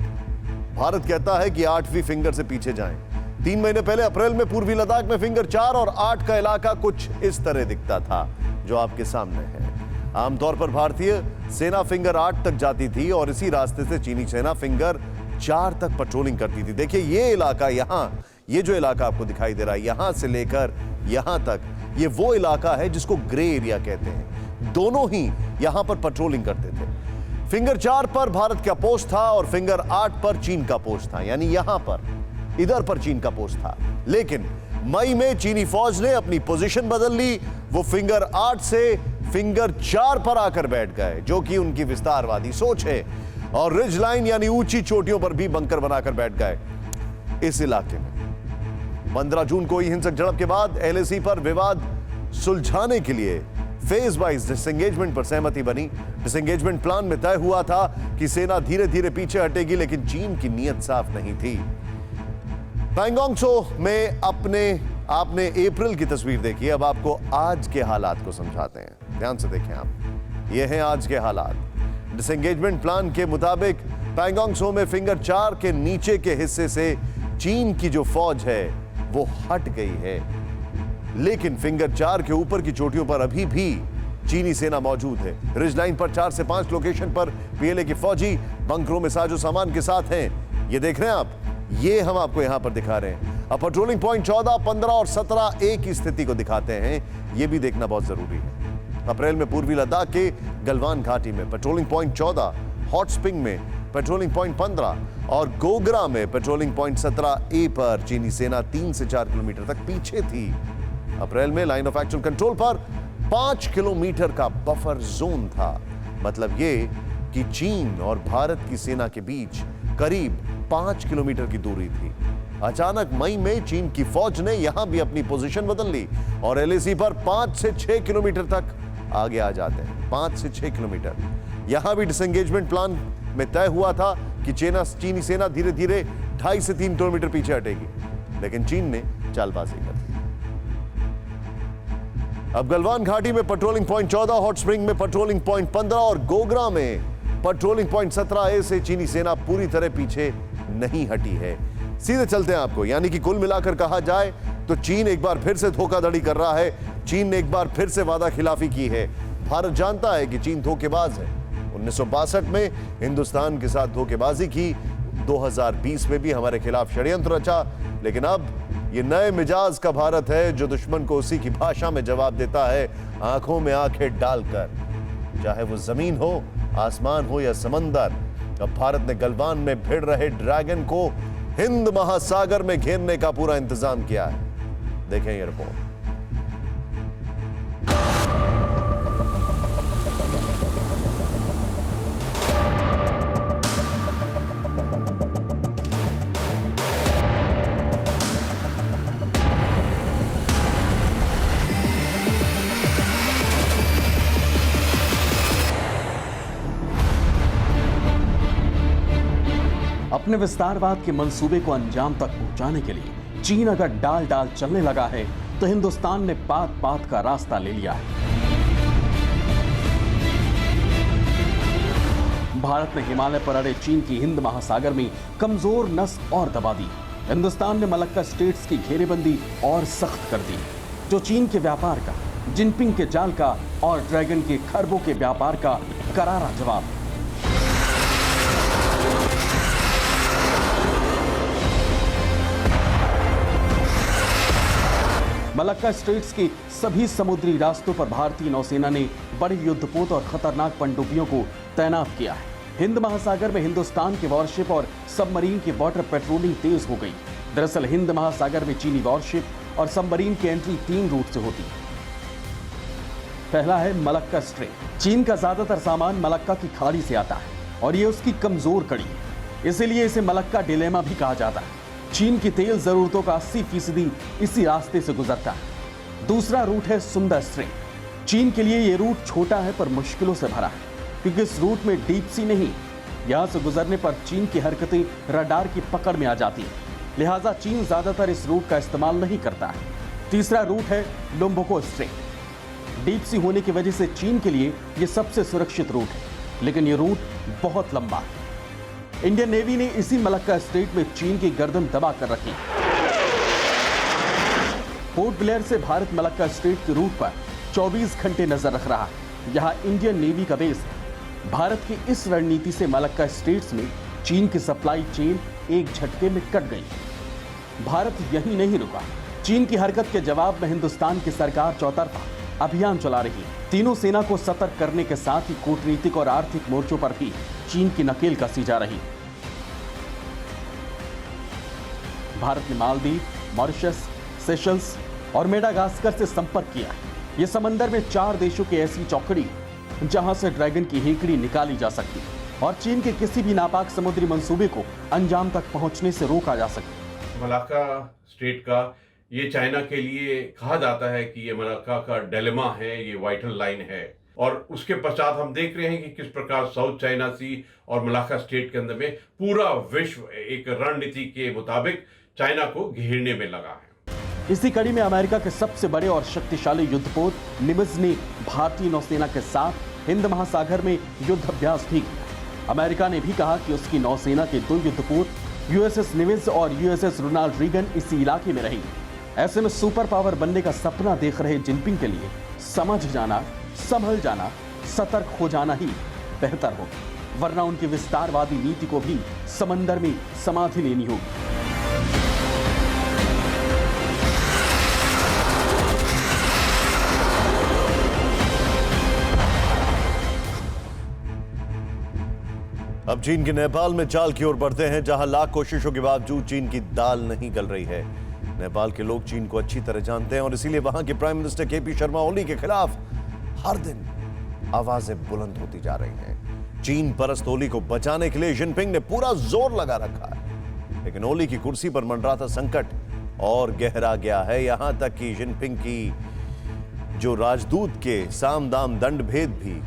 भारत कहता है कि 8वीं फिंगर से पीछे जाएं। 3 महीने पहले अप्रैल में पूर्वी लद्दाख में फिंगर 4 और 8 का इलाका कुछ इस तरह दिखता था जो आपके सामने है। आमतौर पर भारतीय सेना फिंगर 8 तक जाती थी और इसी रास्ते से चीनी सेना फिंगर 4 तक पेट्रोलिंग करती थी। देखिए ये इलाका, यहां ये जो इलाका आपको दिखाई दे रहा है, यहां से लेकर यहां तक, ये वो इलाका है जिसको ग्रे एरिया कहते हैं। दोनों ही यहां पर पेट्रोलिंग करते थे। फिंगर 4 पर भारत का पोस्ट था और फिंगर 8 पर चीन का पोस्ट था, यानी यहां पर इधर पर चीन का पोस्ट था। लेकिन मई में चीनी फौज ने अपनी पोजीशन बदल ली। वो फिंगर 8 से फिंगर 4 पर आकर बैठ गए, जो कि उनकी विस्तारवादी सोच है, और रिज लाइन यानी ऊंची चोटियों पर भी बंकर बनाकर बैठ गए इस इलाके में। 15 जून को हिंसक झड़प के बाद एलएसी पर विवाद सुलझाने के लिए फेज वाइज डिसएंगेजमेंट पर सहमति बनी। डिसएंगेजमेंट प्लान में तय हुआ था कि सेना धीरे धीरे पीछे हटेगी, लेकिन चीन की नीयत साफ नहीं थी। पैंगोंग त्सो में आपने अप्रैल की तस्वीर देखी। अब आपको आज के हालात को समझाते हैं, ध्यान से देखें आप। ये हैं आज के हालात। डिसएंगेजमेंट प्लान के मुताबिक पैंगोंग त्सो में फिंगर 4 के नीचे के हिस्से से चीन की जो फौज है वो हट गई है, लेकिन फिंगर 4 के ऊपर की चोटियों पर अभी भी चीनी सेना मौजूद है। रिज लाइन पर 4 से 5 लोकेशन पर पीएलए के फौजी बंकरों में साजो सामान के साथ हैं। ये देख रहे हैं आप, ये हम आपको यहां पर दिखा रहे हैं। अब पेट्रोलिंग पॉइंट 14, 15 और 17 एक ही स्थिति को दिखाते हैं, ये भी देखना बहुत जरूरी है। अप्रैल में पूर्वी लद्दाख के गलवान घाटी में पेट्रोलिंग पॉइंट 14, हॉट स्प्रिंग में पेट्रोलिंग पॉइंट 15 और गोगरा में पेट्रोलिंग पॉइंट 17A पर चीनी सेना 3 से 4 किलोमीटर तक पीछे थी। अप्रैल में लाइन ऑफ एक्चुअल कंट्रोल पर 5 किलोमीटर का बफर जोन था। मतलब ये कि चीन और भारत की सेना के बीच करीब 5 किलोमीटर की दूरी थी। अचानक मई में चीन की फौज ने यहां भी अपनी पोजीशन बदल ली और एलएसी पर 5 से 6 किलोमीटर तक आगे आ जाते हैं। 5 से 6 किलोमीटर। यहां भी डिसएंगेजमेंट प्लान में तय हुआ था कि चीनी सेना धीरे धीरे 2.5 से 3 किलोमीटर पीछे हटेगी, लेकिन चीन ने चालबाजी कर दी। अब गलवान घाटी में पेट्रोलिंग पॉइंट 14, हॉट स्प्रिंग में पेट्रोलिंग पॉइंट 15 और गोगरा में पेट्रोलिंग पॉइंट 17A से चीनी सेना पूरी तरह पीछे नहीं हटी है। सीधे चलते हैं आपको, यानी कि कुल मिलाकर कहा जाए तो चीन एक बार फिर से धोखाधड़ी कर रहा है। चीन ने एक बार फिर से वादा खिलाफी की है। भारत जानता है कि चीन धोखेबाज है। 1962 में हिंदुस्तान के साथ धोखेबाजी की, 2020 में भी हमारे खिलाफ षड्यंत्र रचा, लेकिन अब ये नए मिजाज का भारत है जो दुश्मन को उसी की भाषा में जवाब देता है, आंखों में आंखें डालकर। चाहे वो जमीन हो, आसमान हो या समंदर। अब भारत ने गलवान में भिड़ रहे ड्रैगन को हिंद महासागर में घेरने का पूरा इंतजाम किया है। देखें ये रिपोर्ट। अपने विस्तारवाद के मंसूबे को अंजाम तक पहुंचाने के लिए चीन अगर डाल डाल चलने लगा है तो हिंदुस्तान ने पात पात का रास्ता ले लिया है। भारत ने हिमालय पर अड़े चीन की हिंद महासागर में कमजोर नस और दबा दी। हिंदुस्तान ने मलक्का स्टेट्स की घेरेबंदी और सख्त कर दी, जो चीन के व्यापार का, जिनपिंग के जाल का और ड्रैगन के खरबों के व्यापार का करारा जवाब। मलक्का स्ट्रेट्स के सभी समुद्री रास्तों पर भारतीय नौसेना ने बड़े युद्धपोत और खतरनाक पनडुब्बियों को तैनात किया है। हिंद महासागर में हिंदुस्तान के वॉरशिप और सबमरीन की वाटर पेट्रोलिंग तेज हो गई। दरअसल हिंद महासागर में चीनी वॉरशिप और सबमरीन की एंट्री 3 रूट से होती है। पहला है मलक्का स्ट्रेट। चीन का ज्यादातर सामान मलक्का की खाड़ी से आता है और ये उसकी कमजोर कड़ी है, इसीलिए इसे मलक्का डिलेमा भी कहा जाता है। चीन की तेल जरूरतों का 80% इसी रास्ते से गुजरता है। दूसरा रूट है सुंदर स्ट्रेट। चीन के लिए ये रूट छोटा है पर मुश्किलों से भरा है, क्योंकि इस रूट में डीप सी नहीं। यहां से गुजरने पर चीन की हरकतें रडार की पकड़ में आ जाती हैं, लिहाजा चीन ज्यादातर इस रूट का इस्तेमाल नहीं करता है। तीसरा रूट है लोम्बोको स्ट्रेट। डीप सी होने की वजह से चीन के लिए यह सबसे सुरक्षित रूट है, लेकिन यह रूट बहुत लंबा है। इंडियन नेवी ने इसी मलक्का स्ट्रेट में चीन की गर्दन दबा कर रखी। पोर्ट ब्लेयर से भारत मलक्का स्ट्रेट के रूट पर 24 घंटे नजर रख रहा है। यहां इंडियन नेवी का बेस है। भारत की इस रणनीति से मलक्का स्ट्रेट्स में चीन की सप्लाई चेन एक झटके में कट गई। भारत यहीं नहीं रुका। चीन की हरकत के जवाब में हिंदुस्तान की सरकार चौतरफा अभियान चला रही है। तीनों सेना को सतर्क करने के साथ ही कूटनीतिक और आर्थिक मोर्चों पर भी चीन की नकेल कसी जा रही। भारत ने मालदीव, मॉरिशस, सेशल्स और मेडागास्कर से संपर्क किया। यह समंदर में 4 देशों की ऐसी चौकड़ी जहां से ड्रैगन की हेकड़ी निकाली जा सकती और चीन के किसी भी नापाक समुद्री मंसूबे को अंजाम तक पहुंचने से रोका जा सके। मलाक्का स्ट्रेट का ये चाइना के लिए कहा जाता है कि ये मलाक्का का डिलेमा है, ये वाइटल लाइन है। और उसके पश्चात हम देख रहे हैं कि किस प्रकार साउथ चाइना सी और मलाक्का स्ट्रेट के अंदर में पूरा विश्व एक रणनीति के मुताबिक चाइना को घेरने में लगा है। इसी कड़ी में अमेरिका के सबसे बड़े और शक्तिशाली युद्धपोत निमित्ज ने भारतीय नौसेना के साथ हिंद महासागर में युद्ध अभ्यास भी किया। अमेरिका ने भी कहा कि उसकी नौसेना के 2 युद्धपोत यूएसएस निमित्ज और यूएसएस रोनाल्ड रीगन इसी इलाके में रहेंगे। ऐसे में सुपर पावर बनने का सपना देख रहे जिनपिंग के लिए समझ जाना, संभल जाना, सतर्क हो जाना ही बेहतर होगा, वरना उनकी विस्तारवादी नीति को भी समंदर में समाधि लेनी होगी। अब चीन के नेपाल में चाल की ओर बढ़ते हैं, जहां लाख कोशिशों के बावजूद चीन की दाल नहीं गल रही है। नेपाल के लोग चीन को अच्छी तरह जानते हैं और इसीलिए वहां के prime minister KP Sharma Oli के खिलाफ हर दिन आवाजें बुलंद होती जा रही हैं। चीन परस्त ओली को बचाने के लिए जिनपिंग ने पूरा जोर लगा रखा है, लेकिन ओली की कुर्सी पर मंडराता संकट और गहरा गया है। यहां तक कि जिनपिंग की जो राजदूत के साम दाम दंड भेद भी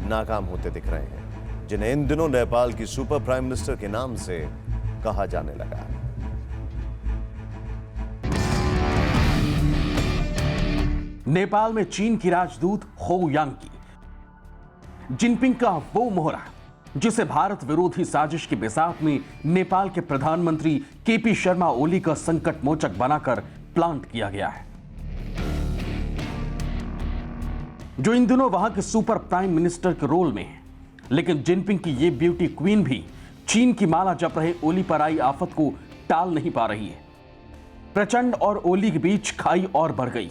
नाकाम होते दिख रहे हैं, जिन्हें इन दिनों नेपाल की सुपर प्राइम मिनिस्टर के नाम से कहा जाने लगा है। नेपाल में चीन की राजदूत हो यांकी, जिनपिंग का वो मोहरा जिसे भारत विरोधी साजिश की बिसात में नेपाल के प्रधानमंत्री केपी शर्मा ओली का संकट मोचक बनाकर प्लांट किया गया है, जो इन दिनों वहां के सुपर प्राइम मिनिस्टर के रोल में है। लेकिन जिनपिंग की ये ब्यूटी क्वीन भी चीन की माला जप रहे ओली पर आई आफत को टाल नहीं पा रही है। प्रचंड और ओली के बीच खाई और बढ़ गई।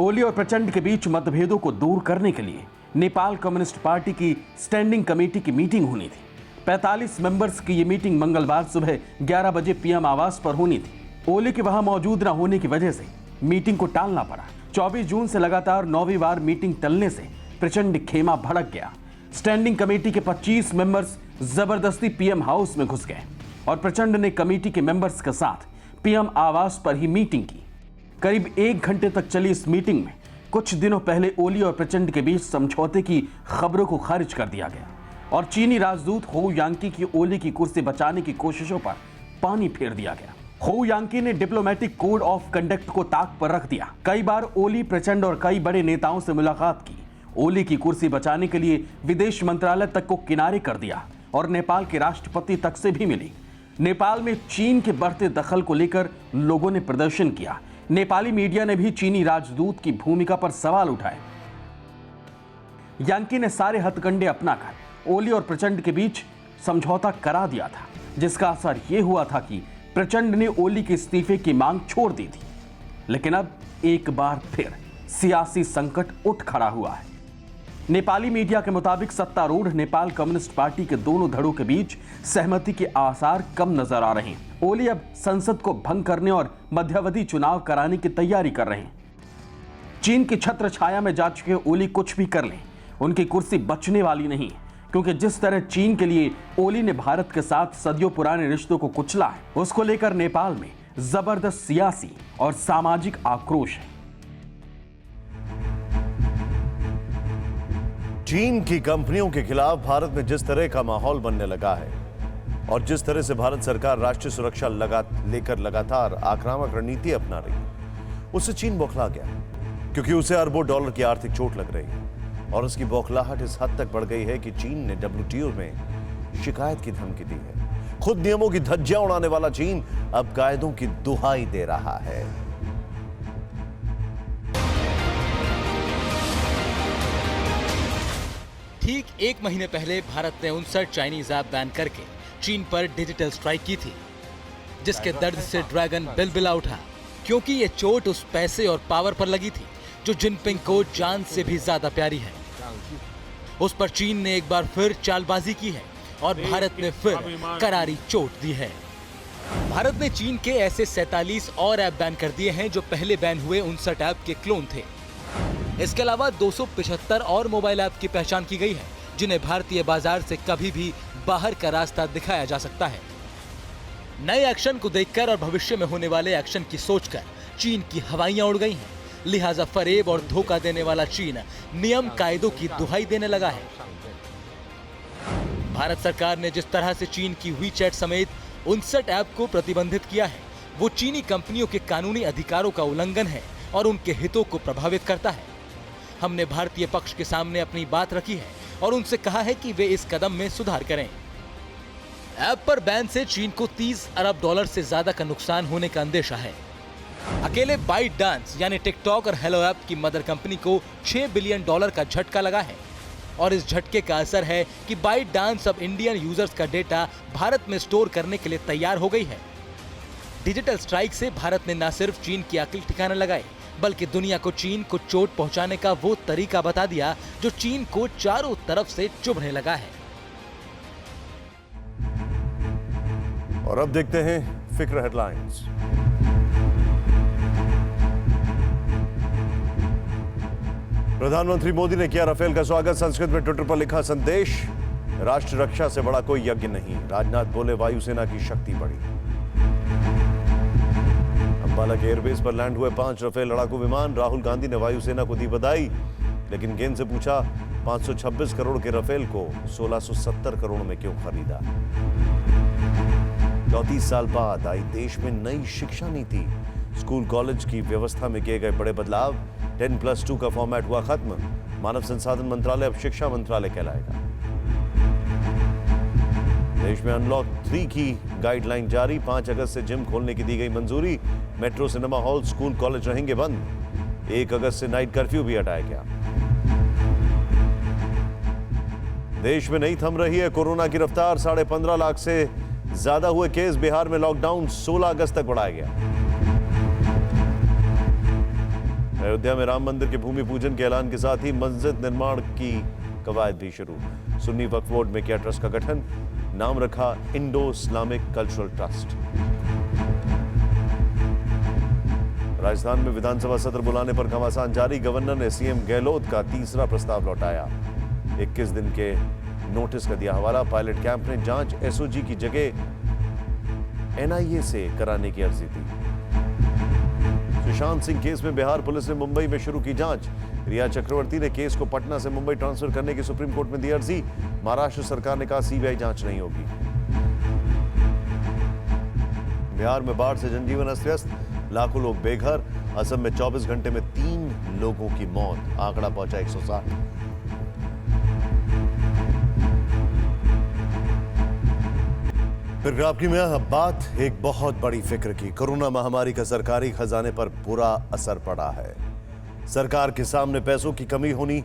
ओली और प्रचंड के बीच मतभेदों को दूर करने के लिए नेपाल कम्युनिस्ट पार्टी की स्टैंडिंग कमेटी की मीटिंग होनी थी। 45 मेंबर्स की ये मीटिंग मंगलवार सुबह 11 बजे पीएम आवास पर होनी थी। ओली के वहां मौजूद न होने की वजह से मीटिंग को टालना पड़ा। 24 जून से लगातार 9वीं बार मीटिंग टलने से प्रचंड खेमा भड़क गया। स्टैंडिंग कमेटी के 25 मेंबर्स जबरदस्ती पीएम हाउस में घुस गए और प्रचंड ने कमेटी के मेंबर्स के साथ पीएम आवास पर ही मीटिंग की। करीब 1 घंटे तक चली इस मीटिंग में कुछ दिनों पहले ओली और प्रचंड के बीच समझौते की खबरों को खारिज कर दिया गया और चीनी राजदूत हो यांकी की ओली की कुर्सी बचाने की कोशिशों पर पानी फेर दिया गया। हो यांकी ने डिप्लोमेटिक कोड ऑफ कंडक्ट को ताक पर रख दिया। कई बार ओली, प्रचंड और कई बड़े नेताओं से मुलाकात की। ओली की कुर्सी बचाने के लिए विदेश मंत्रालय तक को किनारे कर दिया और नेपाल के राष्ट्रपति तक से भी मिली। नेपाल में चीन के बढ़ते दखल को लेकर लोगों ने प्रदर्शन किया। नेपाली मीडिया ने भी चीनी राजदूत की भूमिका पर सवाल उठाए। यांकी ने सारे हथकंडे अपनाकर ओली और प्रचंड के बीच समझौता करा दिया था, जिसका असर यह हुआ था कि प्रचंड ने ओली के इस्तीफे की मांग छोड़ दी थी। लेकिन अब एक बार फिर सियासी संकट उठ खड़ा हुआ है। नेपाली मीडिया के मुताबिक सत्तारूढ़ नेपाल कम्युनिस्ट पार्टी के दोनों धड़ों के बीच सहमति के आसार कम नजर आ रहे हैं। ओली अब संसद को भंग करने और मध्यावधि चुनाव कराने की तैयारी कर रहे हैं। चीन की छत्र छाया में जा चुके ओली कुछ भी कर लें, उनकी कुर्सी बचने वाली नहीं, क्योंकि जिस तरह चीन के लिए ओली ने भारत के साथ सदियों पुराने रिश्तों को कुचला है, उसको लेकर नेपाल में जबरदस्त सियासी और सामाजिक आक्रोश है। चीन की कंपनियों के खिलाफ भारत में जिस तरह का माहौल बनने लगा है और जिस तरह से भारत सरकार राष्ट्रीय सुरक्षा लेकर लगातार आक्रामक रणनीति अपना रही है, उससे चीन बौखला गया, क्योंकि उसे अरबों डॉलर की आर्थिक चोट लग रही है और उसकी बौखलाहट इस हद तक बढ़ गई है कि चीन ने WTO में शिकायत की धमकी दी है। खुद नियमों की धज्जियां उड़ाने वाला चीन अब कायदों की दुहाई दे रहा है। ठीक एक महीने पहले भारत ने 59 चाइनीज ऐप बैन करके चीन पर डिजिटल स्ट्राइक की थी, जिसके दर्द से ड्रैगन बिलबिला उठा, क्योंकि ये चोट उस पैसे और पावर पर लगी थी जो जिनपिंग को जान से भी ज्यादा प्यारी है। उस पर चीन ने एक बार फिर चालबाजी की है और भारत ने फिर करारी चोट दी है। भारत ने चीन के ऐसे 47 और ऐप बैन कर दिए हैं जो पहले बैन हुए 59 ऐप के क्लोन थे। इसके अलावा 275 और मोबाइल ऐप की पहचान की गई है, जिन्हें भारतीय बाजार से कभी भी बाहर का रास्ता दिखाया जा सकता है। नए एक्शन को देखकर और भविष्य में होने वाले एक्शन की सोचकर चीन की हवाइयां उड़ गई हैं। लिहाजा फरेब और धोखा देने वाला चीन नियम कायदों की दुहाई देने लगा है। भारत सरकार ने जिस तरह से चीन की WeChat समेत 59 ऐप को प्रतिबंधित किया है, वो चीनी कंपनियों के कानूनी अधिकारों का उल्लंघन है और उनके हितों को प्रभावित करता है। हमने भारतीय पक्ष के सामने अपनी बात रखी है और उनसे कहा है कि वे इस कदम में सुधार करें। ऐप पर बैन से चीन को 30 अरब डॉलर से ज्यादा का नुकसान होने का अंदेशा है। अकेले बाइट डांस यानी टिकटॉक और हेलो ऐप की मदर कंपनी को $6 बिलियन का झटका लगा है और इस झटके का असर है कि बाइट डांस अब इंडियन यूजर्स का डेटा भारत में स्टोर करने के लिए तैयार हो गई है। डिजिटल स्ट्राइक से भारत ने न सिर्फ चीन की अकल ठिकाने लगाई, बल्कि दुनिया को चीन को चोट पहुंचाने का वो तरीका बता दिया जो चीन को चारों तरफ से चुभने लगा है। और अब देखते हैं फिक्र हेडलाइंस। प्रधानमंत्री मोदी ने किया राफेल का स्वागत, संस्कृत में ट्विटर पर लिखा संदेश, राष्ट्र रक्षा से बड़ा कोई यज्ञ नहीं। राजनाथ बोले वायुसेना की शक्ति बढ़ी। अंबाला के एयरबेस पर लैंड हुए 5 राफेल लड़ाकू विमान, राहुल गांधी ने वायुसेना को दी बधाई, लेकिन गेंद से पूछा 526 करोड़ के राफेल को 1670 करोड़ में क्यों खरीदा। 34 साल बाद आई देश में नई शिक्षा नीति, स्कूल कॉलेज की व्यवस्था में किए गए बड़े बदलाव, 10+2 का फॉर्मेट हुआ खत्म, मानव संसाधन मंत्रालय अब शिक्षा मंत्रालय कहलाएगा। देश में अनलॉक 3 की गाइडलाइन जारी, 5 अगस्त से जिम खोलने की दी गई मंजूरी, metro, cinema hall, school college रहेंगे बंद, 1 अगस्त से नाइट कर्फ्यू भी हटाया गया। देश में नहीं थम रही है कोरोना की रफ्तार, 15.5 लाख से ज्यादा हुए केस, बिहार में लॉकडाउन 16 अगस्त तक बढ़ाया गया। अयोध्या में राम मंदिर के भूमि पूजन के ऐलान के साथ ही मस्जिद निर्माण की कवायद भी शुरू, सुन्नी वक्फ बोर्ड में किया ट्रस्ट का गठन, नाम रखा Indo Islamic cultural trust. Rajasthan में विधानसभा सत्र बुलाने पर घमासान जारी, गवर्नर ने सीएम गहलोत का तीसरा प्रस्ताव लौटाया, 21 दिन के नोटिस का दिया हवाला। पायलट कैंप ने जांच एसओजी की जगह एनआईए से कराने की अर्जी दी। सुशांत सिंह केस में बिहार पुलिस ने मुंबई में शुरू की जांच, रिया चक्रवर्ती ने केस को पटना से मुंबई ट्रांसफर करने की सुप्रीम कोर्ट में दी अर्जी, महाराष्ट्र सरकार ने कहा सीबीआई जांच नहीं होगी। बिहार में बाढ़ से जनजीवन अस्त व्यस्त, लाखों लोग बेघर, असम में 24 घंटे में 3 लोगों की मौत, आंकड़ा पहुंचा 160। फिर आपकी में अब बात एक बहुत बड़ी फिक्र की, कोरोना महामारी का सरकारी खजाने पर बुरा असर पड़ा है। सरकार के सामने पैसों की कमी होनी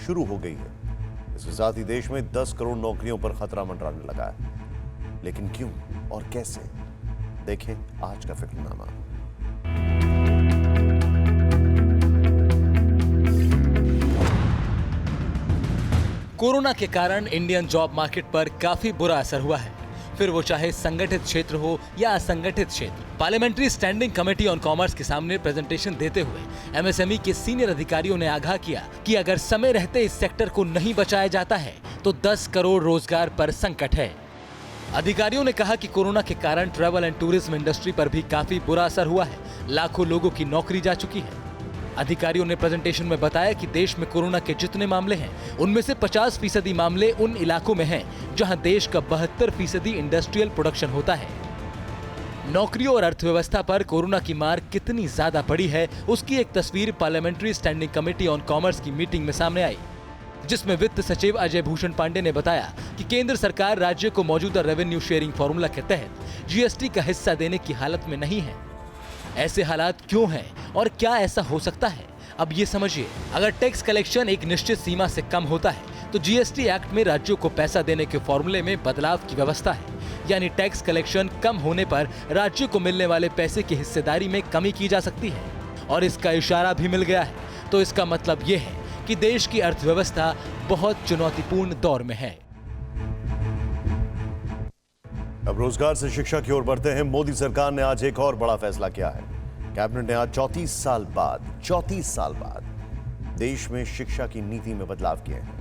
शुरू हो गई है। इसके साथ ही देश में 10 करोड़ नौकरियों पर खतरा मंडराने लगा है। लेकिन क्यों और कैसे, देखें आज का फिक्रनामा। कोरोना के कारण इंडियन जॉब मार्केट पर काफी बुरा असर हुआ है फिर वो चाहे संगठित क्षेत्र हो या असंगठित क्षेत्र। Parliamentary standing committee on commerce के सामने प्रेजेंटेशन देते हुए एमएसएमई के सीनियर अधिकारियों ने आगाह किया कि अगर समय रहते इस सेक्टर को नहीं बचाया जाता है तो 10 करोड़ रोजगार पर संकट है। अधिकारियों ने कहा कि कोरोना के कारण ट्रैवल एंड टूरिज्म इंडस्ट्री पर भी काफी बुरा असर हुआ है। लाखों लोगों की नौकरी जा चुकी है। अधिकारियों ने प्रेजेंटेशन में बताया कि देश में कोरोना के जितने मामले हैं उनमें से 50% मामले उन इलाकों में हैं जहां देश का 72% इंडस्ट्रियल प्रोडक्शन होता है। नौकरियों और अर्थव्यवस्था पर कोरोना की मार कितनी ज्यादा पड़ी है उसकी एक तस्वीर parliamentary standing committee on commerce की मीटिंग में सामने आई, जिसमें वित्त सचिव अजय भूषण पांडे ने बताया कि केंद्र सरकार राज्य को मौजूदा रेवेन्यू शेयरिंग फॉर्मूला के तहत जीएसटी का हिस्सा देने की हालत में नहीं है। ऐसे हालात क्यों हैं और क्या ऐसा हो सकता है, अब ये समझिए। अगर टैक्स कलेक्शन एक निश्चित सीमा से कम होता है तो जीएसटी एक्ट में राज्यों को पैसा देने के फॉर्मूले में बदलाव की व्यवस्था है, यानी टैक्स कलेक्शन कम होने पर राज्यों को मिलने वाले पैसे की हिस्सेदारी में कमी की जा सकती है और इसका इशारा भी मिल गया है। तो इसका मतलब ये है कि देश की अर्थव्यवस्था बहुत चुनौतीपूर्ण दौर में है। अब रोजगार से शिक्षा की ओर बढ़ते हैं। मोदी सरकार ने आज एक और बड़ा फैसला किया है। कैबिनेट ने आज 34 साल बाद देश में शिक्षा की नीति में बदलाव किए हैं।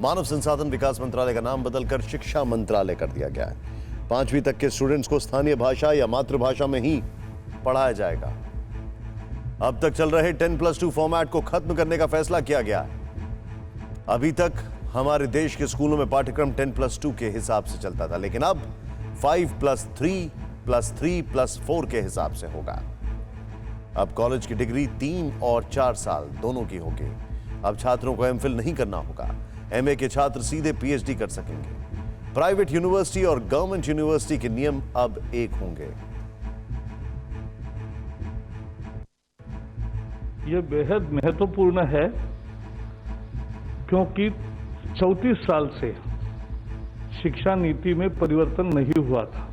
मानव संसाधन विकास मंत्रालय का नाम बदलकर शिक्षा मंत्रालय कर दिया गया है। 5वीं तक के स्टूडेंट्स को स्थानीय भाषा या मातृभाषा में ही पढ़ाया जाएगा। अब तक चल रहे 10+2 फॉर्मेट को खत्म करने का फैसला किया गया है। अभी तक हमारे देश के स्कूलों में पाठ्यक्रम 10+2 के हिसाब से चलता था, लेकिन अब 5+3+3+4 के हिसाब से होगा। अब कॉलेज की डिग्री 3 और 4 साल दोनों की होगी। अब छात्रों को एमफिल नहीं करना होगा। एमए के छात्र सीधे पीएचडी कर सकेंगे। प्राइवेट यूनिवर्सिटी और गवर्नमेंट यूनिवर्सिटी के नियम अब एक होंगे। ये बेहद महत्वपूर्ण है क्योंकि 34 साल से शिक्षा नीति में परिवर्तन नहीं हुआ था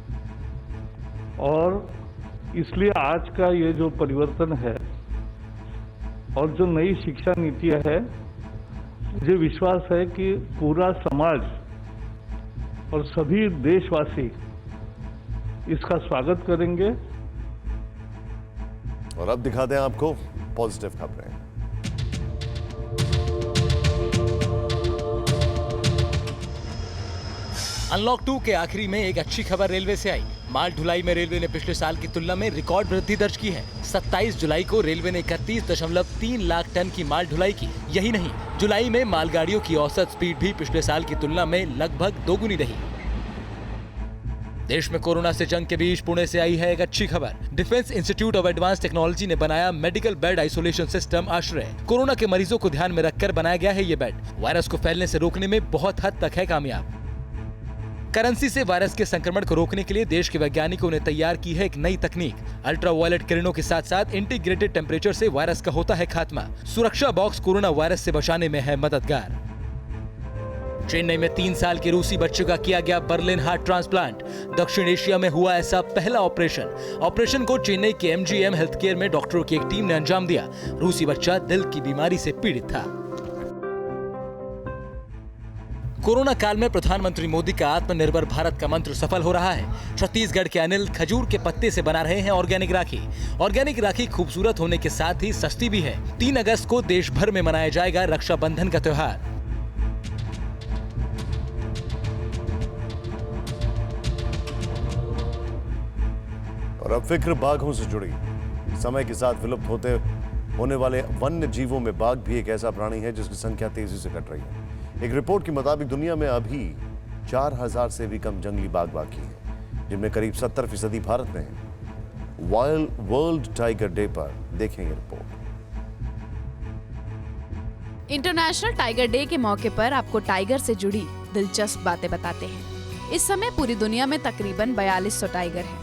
और इसलिए आज का ये जो परिवर्तन है और जो नई शिक्षा नीति है, मुझे विश्वास है कि पूरा समाज और सभी देशवासी इसका स्वागत करेंगे। और अब दिखाते हैं आपको पॉजिटिव खबरें। अनलॉक 2 के आखिरी में एक अच्छी खबर रेलवे से आई। माल ढुलाई में रेलवे ने पिछले साल की तुलना में रिकॉर्ड वृद्धि दर्ज की है। 27 जुलाई को रेलवे ने 31.3 लाख टन की माल ढुलाई की। यही नहीं, जुलाई में मालगाड़ियों की औसत स्पीड भी पिछले साल की तुलना में लगभग दोगुनी रही। देश में कोरोना से जंग के बीच पुणे से आई है एक अच्छी खबर। Defence institute of advance technology ने बनाया मेडिकल बेड आइसोलेशन सिस्टम आश्रय। कोरोना के मरीजों को ध्यान में रखकर बनाया गया है ये बेड। वायरस को फैलने से रोकने में बहुत हद तक है कामयाब। करेंसी से वायरस के संक्रमण को रोकने के लिए देश के वैज्ञानिकों ने तैयार की है एक नई तकनीक। अल्ट्रावायलेट किरणों के साथ साथ इंटीग्रेटेड टेम्परेचर से वायरस का होता है खात्मा। सुरक्षा बॉक्स कोरोना वायरस से बचाने में है मददगार। चेन्नई में 3 साल के रूसी बच्चे का किया गया बर्लिन हार्ट ट्रांसप्लांट। दक्षिण एशिया में हुआ ऐसा पहला ऑपरेशन को चेन्नई के MGM हेल्थ केयर में डॉक्टरों की एक टीम ने अंजाम दिया। रूसी बच्चा दिल की बीमारी से पीड़ित था। कोरोना काल में प्रधानमंत्री मोदी का आत्मनिर्भर भारत का मंत्र सफल हो रहा है। छत्तीसगढ़ के अनिल खजूर के पत्ते से बना रहे हैं ऑर्गेनिक राखी। ऑर्गेनिक राखी खूबसूरत होने के साथ ही सस्ती भी है। 3 अगस्त को देश भर में मनाया जाएगा रक्षाबंधन का त्योहार। और अब फिक्र बाघों से जुड़ी। समय के साथ विलुप्त होने वाले वन्य जीवों में बाघ भी एक ऐसा प्राणी है जिसकी संख्या तेजी से घट रही है। एक रिपोर्ट के मुताबिक दुनिया में अभी 4000 से भी कम जंगली बाघ बाकी हैं, जिनमें करीब 70% भारत में है। वर्ल्ड टाइगर डे पर देखेंगे रिपोर्ट। इंटरनेशनल टाइगर डे के मौके पर आपको टाइगर से जुड़ी दिलचस्प बातें बताते हैं। इस समय पूरी दुनिया में तकरीबन 4200 टाइगर हैं।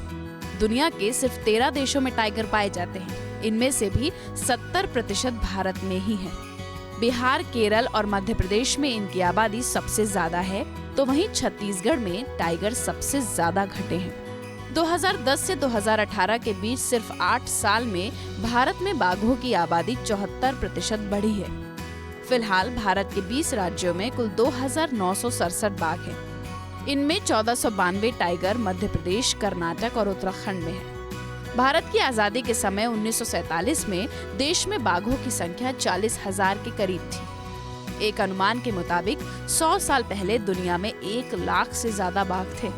दुनिया के सिर्फ 13 देशों में टाइगर पाए जाते हैं। इनमें से भी 70% भारत में ही है। बिहार, केरल और मध्य प्रदेश में इनकी आबादी सबसे ज्यादा है, तो वहीं छत्तीसगढ़ में टाइगर सबसे ज्यादा घटे हैं। 2010 से 2018 के बीच सिर्फ 8 साल में भारत में बाघों की आबादी 74% बढ़ी है। फिलहाल भारत के 20 राज्यों में कुल 2967 बाघ हैं। इनमें 1492 टाइगर मध्य प्रदेश, कर्नाटक और उत्तराखंड में है। भारत की आजादी के समय 1947 में देश में बाघों की संख्या 40,000 के करीब थी। एक अनुमान के मुताबिक 100 साल पहले दुनिया में 1 लाख से ज्यादा बाघ थे।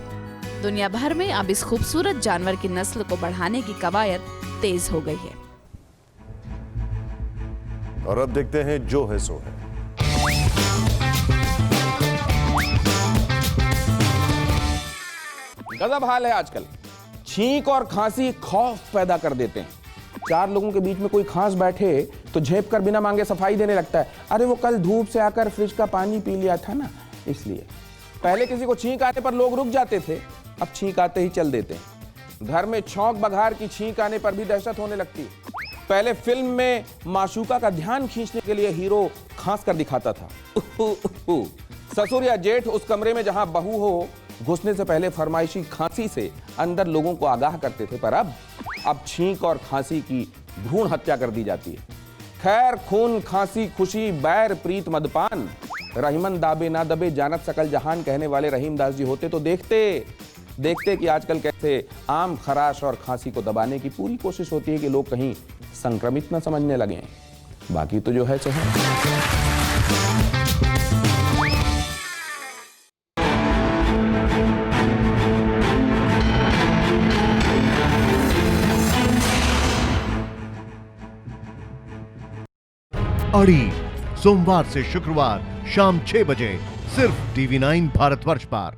दुनिया भर में अब इस खूबसूरत जानवर की नस्ल को बढ़ाने की कवायद तेज हो गई है। और अब देखते हैं जो है सो है। गजब हाल है आजकल। छींक और खांसी खौफ पैदा कर देते हैं। 4 लोगों के बीच में कोई खांस बैठे तो झेप कर बिना मांगे सफाई देने लगता है। अरे वो कल धूप से आकर फ्रिज का पानी पी लिया था ना, इसलिए। पहले किसी को छींक आने पर लोग रुक जाते थे, अब छींक आते ही चल देते हैं। घर में छौंक बघार की छींक आने पर भी दहशत होने लगती है। पहले फिल्म में माशूका का ध्यान खींचने के लिए हीरो खांस कर दिखाता था। ससुर या जेठ उस कमरे में जहां बहू हो, घुसने से पहले फरमाइशी खांसी से अंदर लोगों को आगाह करते थे, पर अब छींक और खांसी की भ्रूण हत्या कर दी जाती है। खैर, खून, खांसी, खुशी, बैर, प्रीत, मदपान, रहीमन दाबे ना दबे जानत सकल जहान कहने वाले रहीमदास जी होते तो देखते कि आजकल कैसे आम, खराश और खांसी को दबाने की पूरी कोशिश होती है कि लोग कहीं संक्रमित न समझने लगे। बाकी तो जो है सो है। अड़ी सोमवार से शुक्रवार शाम 6 बजे सिर्फ TV9 भारतवर्ष पर।